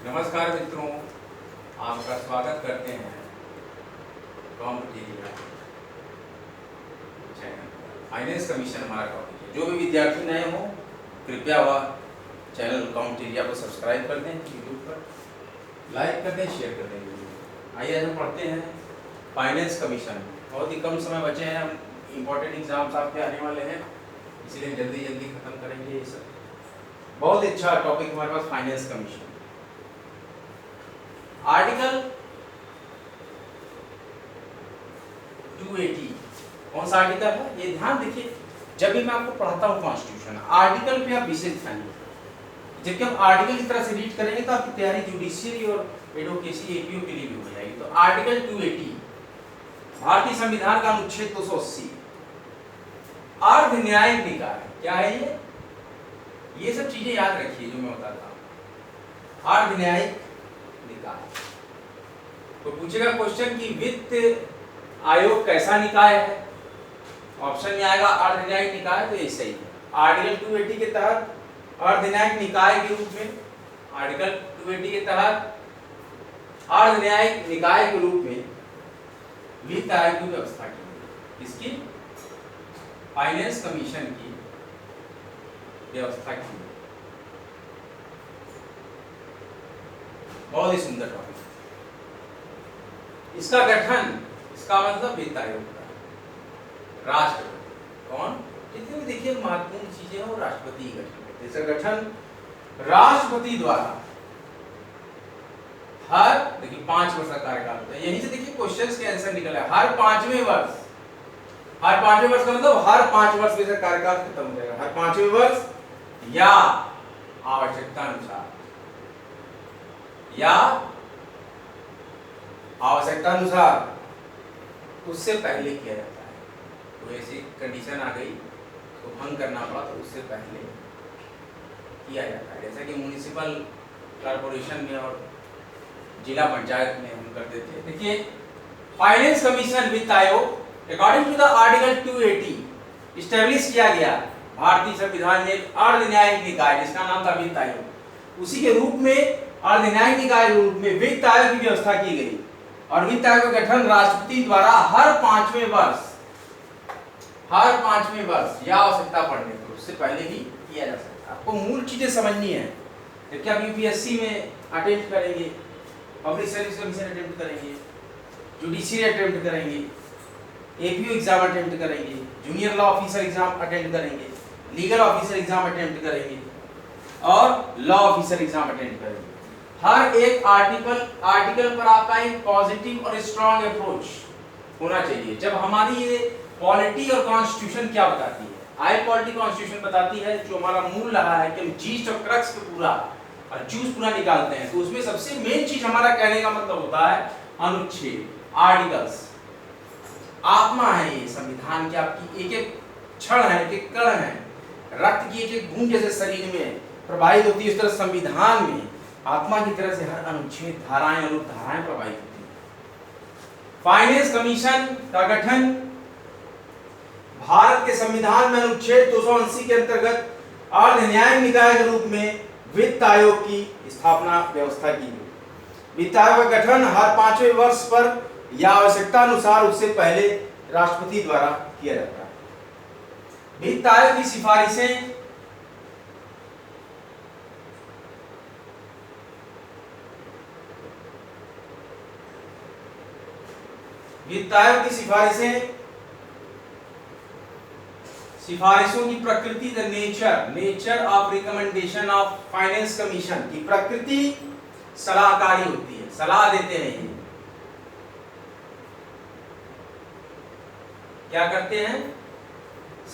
नमस्कार मित्रों, आपका स्वागत करते हैं कॉम्पिटिटिव चैनल। फाइनेंस कमीशन हमारा टॉपिक है। जो भी विद्यार्थी नए हों कृपया वह चैनल कॉम्पिटिटिव को सब्सक्राइब कर दें, यूट्यूब पर लाइक कर दें, शेयर कर दें वीडियो। आइए हम पढ़ते हैं फाइनेंस कमीशन। बहुत ही कम समय बचे हैं, इंपॉर्टेंट एग्जाम्स आपके आने वाले हैं, इसीलिए जल्दी जल्दी खत्म करेंगे ये सब। बहुत अच्छा टॉपिक हमारे पास फाइनेंस कमीशन। आर्टिकल 280 कौन सा आर्टिकल है ये ध्यान देखिए। जब भी मैं आपको पढ़ाता हूँ कॉन्स्टिट्यूशन, आर्टिकल पे आप विशेष ध्यान दीजिए। जबकि हम आर्टिकल की तरह से रीड करेंगे तो आपकी तैयारी जुडिशियरी और एडवोकेसी एपीओ के लिए भी हो जाएगी। तो आर्टिकल 280 भारतीय संविधान का अनुच्छेद 280 अर्ध न्यायिक निकाय। क्या है ये सब चीजें याद रखिए जो मैं बताता हूँ। अर्ध न्यायिक निकाय तो पूछेगा क्वेश्चन कि वित्त आयोग कैसा निकाय है। ऑप्शन में आएगा अर्ध न्यायिक निकाय, तो ये सही है। आर्टिकल 280 के तहत अर्ध न्यायिक निकाय के रूप में, आर्टिकल 280 के तहत अर्ध न्यायिक निकाय के रूप में वित्त आयोग की व्यवस्था की गई। इसकी फाइनेंस कमीशन की व्यवस्था की गई। बहुत ही सुंदर टॉपिक। इसका गठन, इसका मतलब वित्त आयोग का राष्ट्रपति कौन, जितने भी देखिए महत्वपूर्ण चीजें हैं वो राष्ट्रपति गठन करते हैं। इसका गठन राष्ट्रपति द्वारा हर देखिए 5 वर्ष का कार्यकाल होता है। यहीं से देखिए क्वेश्चंस के आंसर निकल है। हर पांचवें वर्ष का मतलब हर 5 वर्ष में कार्यकाल खत्म हो जाएगा। हर 5वें वर्ष या आवश्यकता अनुसार उससे पहले किया जाता है। तो ऐसी कंडीशन आ गई तो भंग करना पड़ा तो उससे पहले किया जाता है। जैसा कि म्युनिसिपल कॉर्पोरेशन में और जिला पंचायत में हम करते थे। देखिए फाइनेंस कमीशन वित्त आयोग according to the article 280 establish किया गया भारतीय संविधान में एक अर्ध न्यायिक निकाय जिसका नाम था वित्त आयोग। उसी के रूप में अर्ध न्यायिक निकाय के रूप में वित्त आयोग की व्यवस्था की गई और वित्त आयोग का गठन राष्ट्रपति द्वारा हर पांचवें वर्ष या आवश्यकता पड़ने पर, उससे पहले भी किया जा सकता है। आपको मूल चीजें समझनी है। जबकि आप यूपीएससी में अटेम्प्ट करेंगे, पब्लिक सर्विस कमीशन अटेम्प्ट करेंगे, जुडिशियरी अटेम्प्ट करेंगे, एपीओ एग्जाम अटेम्प्ट करेंगे, junior law officer exam attempt करेंगे, लीगल ऑफिसर एग्जाम अटेम्प्ट करेंगे और लॉ ऑफिसर एग्जाम अटेम्प्ट करेंगे। हर एक आर्टिकल पर आपका एक पॉजिटिव और स्ट्रॉन्ग अप्रोच होना चाहिए। जब हमारी ये पॉलिटी और कॉन्स्टिट्यूशन क्या बताती है, आई पॉलिटी कॉन्स्टिट्यूशन बताती है जो हमारा मूल रहा है कि हम जीस्ट और क्रक्स पे पूरा और जूस पूरा निकालते हैं। तो उसमें सबसे मेन चीज हमारा कहने का मतलब होता है अनुच्छेद, आर्टिकल्स। आत्मा है ये संविधान की, आपकी एक एक क्षण है, एक एक कण है, रक्त की एक एक बूंद जैसे शरीर में प्रवाहित होती है, इस तरह संविधान में आत्मा की तरह से हर अनुच्छेद, धाराएं, अनुधाराएं प्रवाहित होती हैं। फाइनेंस कमीशन का गठन भारत के संविधान में अनुच्छेद 280 के अंतर्गत अर्ध न्यायिक निकाय के रूप में वित्त आयोग की स्थापना व्यवस्था की गई। वित्त आयोग का गठन हर 5वें वर्ष पर या आवश्यकता अनुसार उससे पहले राष्ट्रपति द्वारा किया जाता है। वित्त आयोग की सिफारिशें सिफारिशों की प्रकृति, the nature of recommendation of finance commission की प्रकृति सलाहकारी होती है, सलाह देते हैं। ये क्या करते हैं,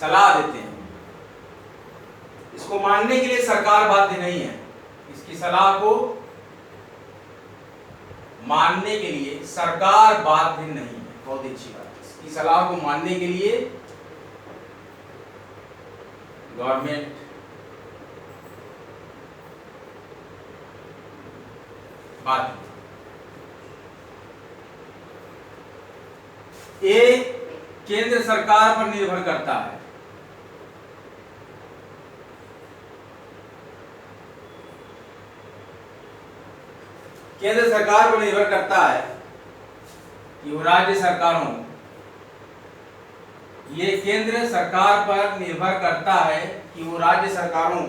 सलाह देते हैं। इसको मानने के लिए सरकार बाध्य नहीं है। इसकी सलाह को मानने के लिए सरकार बाध्य नहीं है। बहुत अच्छी बात है। इसकी सलाह को मानने के लिए गवर्नमेंट बाध्य। ये केंद्र सरकार पर निर्भर करता है। केंद्र सरकार पर निर्भर करता है कि वो राज्य सरकारों, ये केंद्र सरकार पर निर्भर करता है कि वो राज्य सरकारों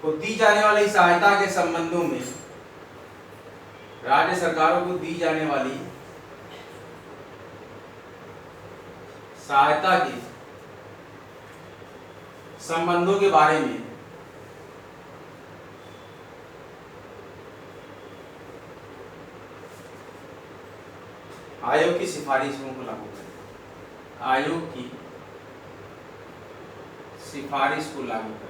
को दी जाने वाली सहायता के संबंधों में, राज्य सरकारों को दी जाने वाली सहायता के संबंधों के बारे में आयोग की सिफारिशों को लागू करें, आयोग की सिफारिश को लागू करें।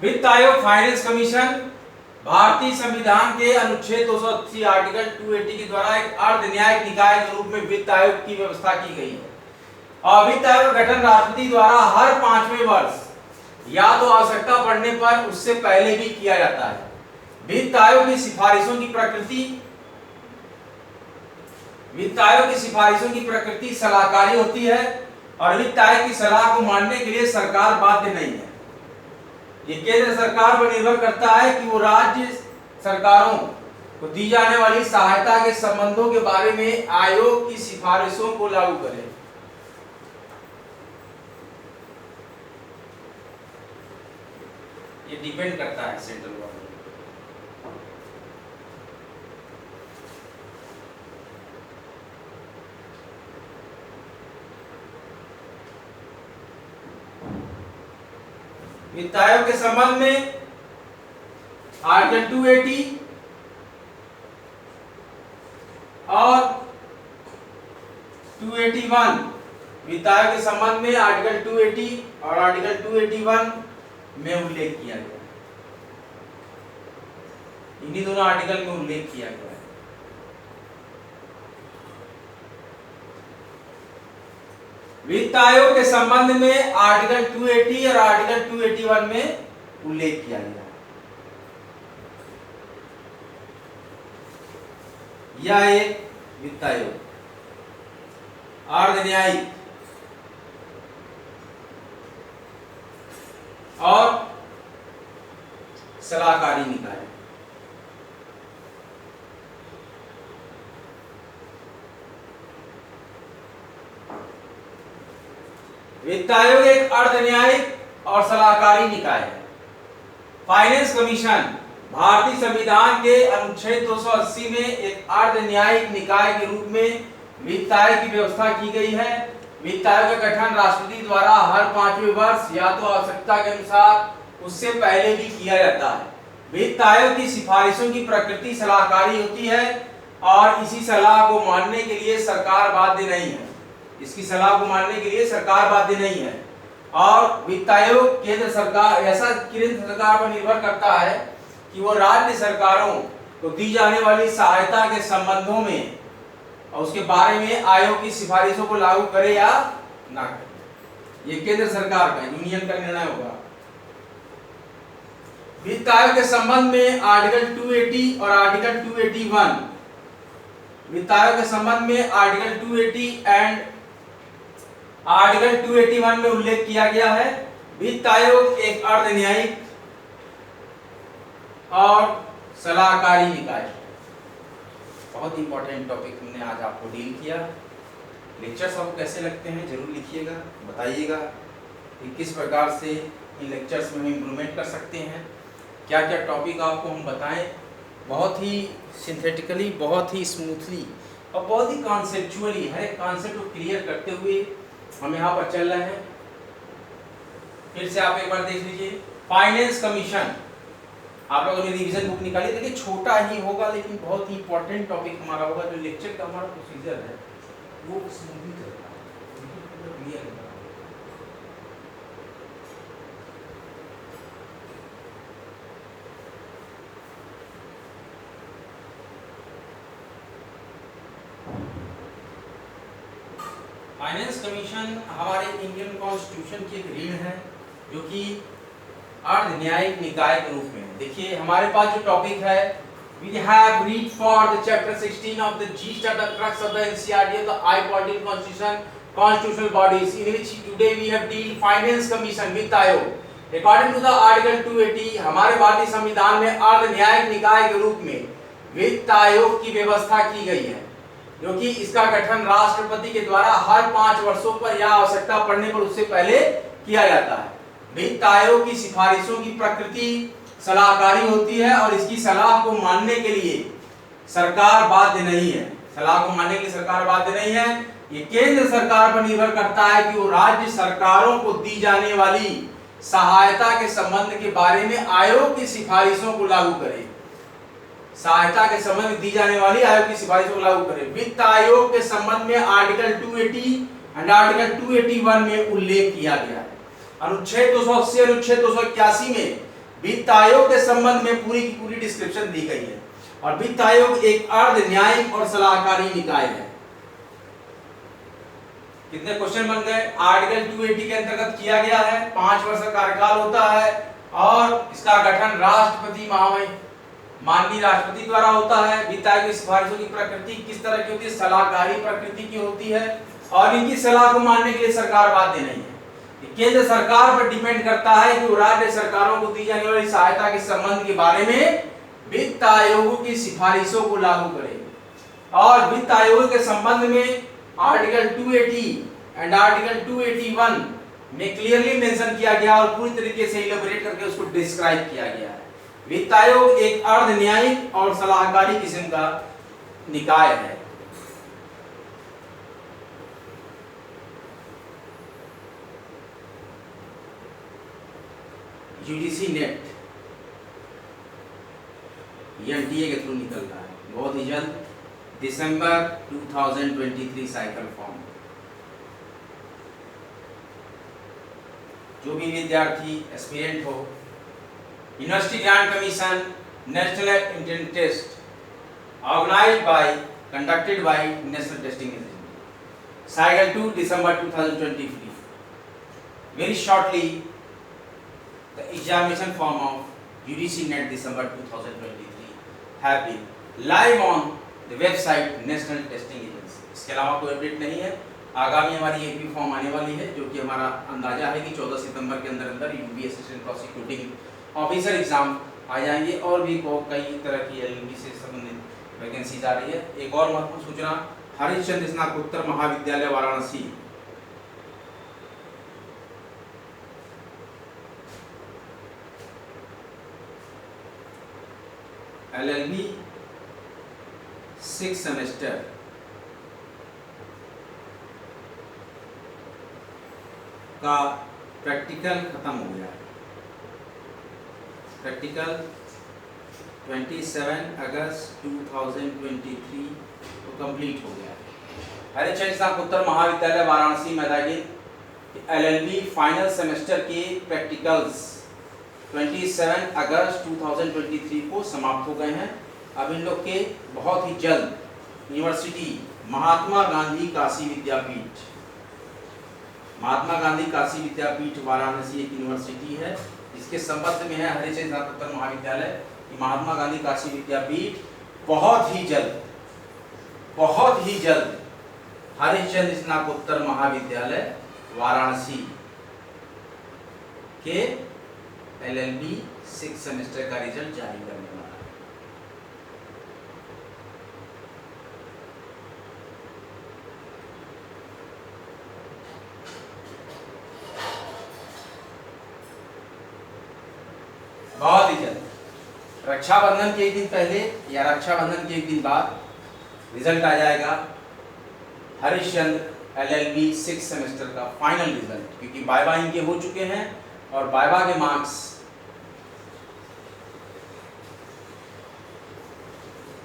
वित्त आयोग, फाइनेंस कमीशन भारतीय संविधान के अनुच्छेद 280 आर्टिकल 280 के द्वारा एक अर्ध न्यायिक निकाय के रूप में वित्त आयोग की व्यवस्था की गई है और वित्त आयोग का गठन राष्ट्रपति द्वारा हर 5वें वर्ष या तो आवश्यकता पड़ने पर उससे पहले भी किया जाता है। वित्त आयोग की सिफारिशों की प्रकृति, वित्त आयोग की सिफारिशों की प्रकृति सलाहकारी होती है और वित्त आयोग की सलाह को मानने के लिए सरकार बाध्य नहीं है। ये केंद्र सरकार पर निर्भर करता है कि वो राज्य सरकारों को दी जाने वाली सहायता के संबंधों के बारे में आयोग की सिफारिशों को लागू करे। ये डिपेंड करता है सेंट्रल गवर्नमेंट। वित्त आयोग के संबंध में आर्टिकल 280 और 281, वित्त आयोग के संबंध में आर्टिकल 280 और आर्टिकल 281 में उल्लेख किया गया है। इन्हीं दोनों आर्टिकल में उल्लेख किया गया है। वित्त आयोग के संबंध में आर्टिकल 280 और आर्टिकल 281 में उल्लेख किया गया है। यह एक वित्त आयोग अर्ध न्यायिक और सलाहकारी निकाय है। वित्त आयोग एक अर्ध न्यायिक और सलाहकारी निकाय है। फाइनेंस कमीशन भारतीय संविधान के अनुच्छेद 280 में एक अर्ध न्यायिक निकाय के रूप में वित्त आयोग की व्यवस्था की गई है। वित्त आयोग का गठन राष्ट्रपति द्वारा हर 5वें वर्ष या तो आवश्यकता के अनुसार उससे पहले भी किया जाता है। वित्त आयोग की सिफारिशों की प्रकृति सलाहकारी होती है और इसी सलाह को मानने के लिए सरकार बाध्य नहीं है। इसकी सलाह को मानने के लिए सरकार बाध्य नहीं है और वित्त आयोग केंद्र सरकार, ऐसा केंद्र सरकार पर निर्भर करता है कि वो राज्य सरकारों को दी जाने वाली सहायता के संबंधों में और उसके बारे में आयोग की सिफारिशों को लागू करे या ना करे। ये केंद्र सरकार का, यूनियन का निर्णय होगा। वित्त आयोग के संबंध में आर्टिकल 280 और आर्टिकल 281, वित्त आयोग के संबंध में आर्टिकल 280 एंड आर्टिकल 281 में उल्लेख किया गया है। वित्त आयोग एक अर्ध न्यायिक और सलाहकारी निकाय। बहुत इंपॉर्टेंट टॉपिक हमने आज आपको डील किया। लेक्चर्स आपको कैसे लगते हैं जरूर लिखिएगा, बताइएगा कि किस प्रकार से इन लेक्चर्स में हम इम्प्रूवमेंट कर सकते हैं, क्या क्या टॉपिक आपको हम बताएं बहुत ही सिंथेटिकली, बहुत ही स्मूथली और बहुत ही कॉन्सेप्चुअली, हर एक कॉन्सेप्ट को क्लियर करते हुए हम यहाँ पर चल रहे हैं। फिर से आप एक बार देख लीजिए। फाइनेंस कमीशन, आप लोगों ने रिवीजन बुक निकाली, देखिए छोटा ही होगा लेकिन बहुत ही इंपॉर्टेंट टॉपिक हमारा होगा। जो लेक्चर का हमारा प्रोसीजर है वो स्मूथली चलता है, क्लियर है। फाइनेंस कमीशन हमारे इंडियन कॉन्स्टिट्यूशन की एक रीढ़ है जो कि अर्ध न्यायिक निकाय के रूप में है। देखिए हमारे पास जो टॉपिक है, we have read for the chapter 16 of the gist of the crux of the NCERT of the I Political Constitution constitutional bodies in which today we have deal finance commission वित्त आयोग according to the article 280 हमारे भारतीय संविधान में अर्ध न्यायिक निकाय के रूप में वित्त आयोग की व्यवस्था की गई है, क्योंकि इसका गठन राष्ट्रपति के द्वारा हर 5 वर्षों पर या आवश्यकता पड़ने पर उससे पहले किया जाता है। वित्त आयोग की सिफारिशों की प्रकृति सलाहकारी होती है और इसकी सलाह को मानने के लिए सरकार बाध्य नहीं है। सलाह को मानने के लिए सरकार बाध्य नहीं है। ये केंद्र सरकार पर निर्भर करता है कि वो राज्य सरकारों को दी जाने वाली सहायता के संबंध के बारे में आयोग की सिफारिशों को लागू करे। सहायता के संबंध में दी जाने वाली आयोग की सिफारिशों को लागू करे। वित्त आयोग के संबंध में आर्टिकल 280 एंड आर्टिकल 281 में उल्लेख किया गया है। अनुच्छेद 280 अनुच्छेद 281 में वित्त आयोग के संबंध में पूरी की पूरी डिस्क्रिप्शन दी गई है। और वित्त आयोग एक अर्ध न्यायिक और सलाहकारी निकाय है। कितने क्वेश्चन बन गए? आर्टिकल 280 के अंतर्गत किया गया है, 5 वर्ष का कार्यकाल होता है और इसका गठन राष्ट्रपति माननीय राष्ट्रपति द्वारा होता है। वित्त आयोग की सिफारिशों की प्रकृति किस तरह की होती है? सलाहकारी प्रकृति की होती है और इनकी सलाह को मानने के लिए सरकार बाध्य नहीं है। केंद्र सरकार पर डिपेंड करता है कि वो राज्य सरकारों को दी जाने वाली सहायता के संबंध के बारे में वित्त आयोग की सिफारिशों को लागू करे। और वित्त आयोग के संबंध में आर्टिकल 280 एंड आर्टिकल 281 में क्लियरली मेंशन किया गया और पूरी तरीके से इलैबोरेट करके उसको डिस्क्राइब किया गया है। वित्त आयोग एक अर्ध न्यायिक और सलाहकारी किस्म का निकाय है। यूजीसी नेट एनटीए के थ्रू निकल रहा है बहुत ही जल्द, दिसंबर 2023 साइकिल फॉर्म। जो भी विद्यार्थी एस्पिरेंट हो, university grant commission national entrance test organized by conducted by national testing agency, cycle 2 December 2023। Very shortly the examination form of UGC NET December 2023 have been live on the website National Testing Agency। इसके अलावा कोई update नहीं है। आगामी हमारी AP form आने वाली है, जो कि हमारा अंदाजा है कि 14 सितंबर के अंदर UP assistant prosecuting officer exam आ जाएंगे और भी कई तरह की एलएलबी से संबंधित वैकेंसीज आ रही है। एक और महत्वपूर्ण सूचना, हरिश्चंद्र स्नातकोत्तर महाविद्यालय वाराणसी एलएलबी 6 सेमेस्टर का प्रैक्टिकल खत्म हो गया है। प्रैक्टिकल 27 अगस्त 2023 को कंप्लीट हो गया है। हरिश्चंद्र स्नातकोत्तर महाविद्यालय Varanasi Maidagin LLB final semester के प्रैक्टिकल्स 27 अगस्त 2023 को समाप्त हो गए हैं। अब इन लोग के बहुत ही जल्द यूनिवर्सिटी महात्मा गांधी काशी विद्यापीठ, महात्मा गांधी काशी विद्यापीठ वाराणसी एक यूनिवर्सिटी है जिसके संबंध में है हरिश्चंद्र स्नातकोत्तर महाविद्यालय। महात्मा गांधी काशी विद्यापीठ बहुत ही जल्द हरिश्चंद्र स्नातकोत्तर महाविद्यालय वाराणसी के एलएलबी 6 सेमेस्टर का रिजल्ट जारी करने वाला है। बहुत ही जल्द, रक्षाबंधन के एक दिन पहले या रक्षाबंधन के एक दिन बाद रिजल्ट आ जाएगा हरिश्चंद्र एलएलबी 6 सेमेस्टर का फाइनल रिजल्ट, क्योंकि वाइवा इनके हो चुके हैं और वाइवा के मार्क्स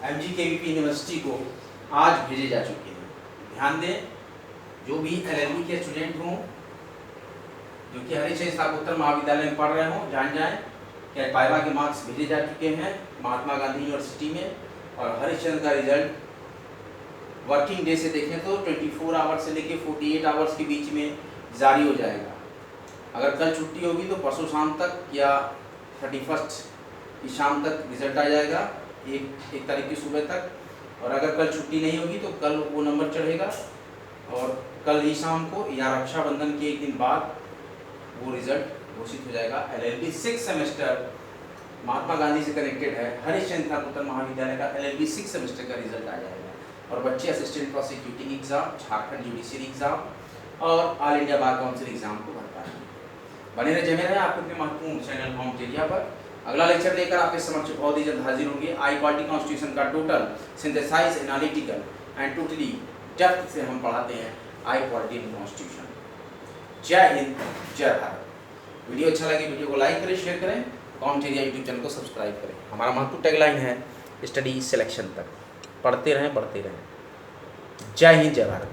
एमजीकेवीपी यूनिवर्सिटी को आज भेजे जा चुके हैं। ध्यान दें, जो भी एलएलबी के स्टूडेंट हों जो कि हरिश्चंद्र स्नातकोत्तर महाविद्यालय में पढ़ रहे हों, जान जाएं कि वाइवा के मार्क्स भेजे जा चुके हैं महात्मा गांधी यूनिवर्सिटी में। और हरिश्चंद्र का रिजल्ट वर्किंग डे से देखें तो 24 आवर्स से लेकर 48 आवर्स के बीच में जारी हो जाएगा। अगर कल छुट्टी होगी तो परसों शाम तक या 31 की शाम तक रिजल्ट आ जाएगा, एक तारीख की सुबह तक। और अगर कल छुट्टी नहीं होगी तो कल वो नंबर चढ़ेगा और कल ही शाम को या रक्षाबंधन के एक दिन बाद वो रिजल्ट घोषित हो जाएगा। LLB 6 सेमेस्टर महात्मा गांधी से कनेक्टेड है, हरिश्चंद्र ठाकुर महाविद्यालय का LLB 6 सेमेस्टर का रिजल्ट आ जाएगा। और बच्चे assistant prosecuting exam, Jharkhand judiciary exam और all India bar council exam को भर पाएंगे। बने रहे जमे रहे आपके अपने महत्वपूर्ण चैनल होम टेरिया पर। अगला लेक्चर लेकर आपके समक्ष बहुत ही जल्द हाजिर होंगे। आई पॉलिटी कॉन्स्टिट्यूशन का total synthesize, analytical and totally depth से हम पढ़ाते हैं आई पॉलिटी कॉन्स्टिट्यूशन। जय हिंद, जय भारत। वीडियो अच्छा लगे वीडियो को लाइक करें, शेयर करें, कॉम टेरिया यूट्यूब चैनल को सब्सक्राइब करें। हमारा महत्वपूर्ण टैगलाइन है स्टडी सिलेक्शन तक, पढ़ते रहें बढ़ते रहें। जय हिंद, जय भारत।